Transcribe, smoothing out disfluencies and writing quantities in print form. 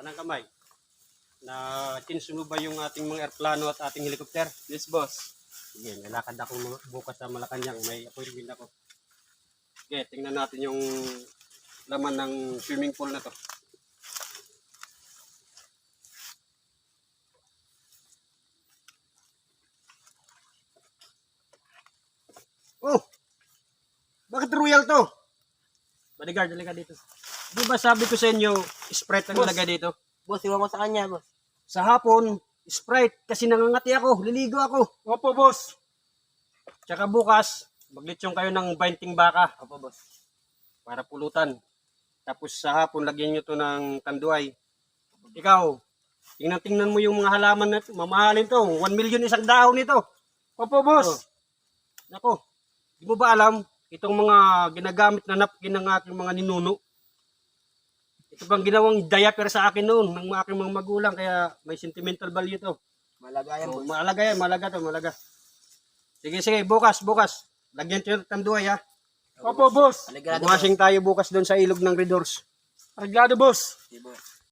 Kanang kamay. Na tinsuno ba yung ating mga aeroplano at ating helicopter? Yes, boss. Sige, nalakad ako bukas sa Malacanang. May appointment ako. Sige, tingnan natin yung laman ng swimming pool na to. Oh! Bakit royal to? Bodyguard, halika dito. Di ba sabi ko sa inyo, Sprite ang Boss. ilagay dito? Boss, iwan ko sa kanya, boss. Sa hapon, Sprite kasi nangangati ako, liligo ako. Opo, boss. Tsaka bukas, maglitsyon kayo ng 20 baka Opo, boss. para pulutan. Tapos sa hapon, lagyan nyo to ng kanduay. Ikaw, tingnan mo yung mga halaman na ito. Mamahalin to. 1 million isang dahon nito. Opo, boss. Nako, di mo ba alam, itong mga ginagamit na napkin ng aking mga ninuno, ito bang ginawang diaper sa akin noon ng aking mga magulang, kaya may sentimental value to. Malaga yan, So, boss. malaga yan, malaga. Sige, bukas. Lagyan nyo ng kanduay ha. Opo, boss. Bumasing tayo bukas doon sa ilog ng Redors. Arreglado, boss. Sige, boss.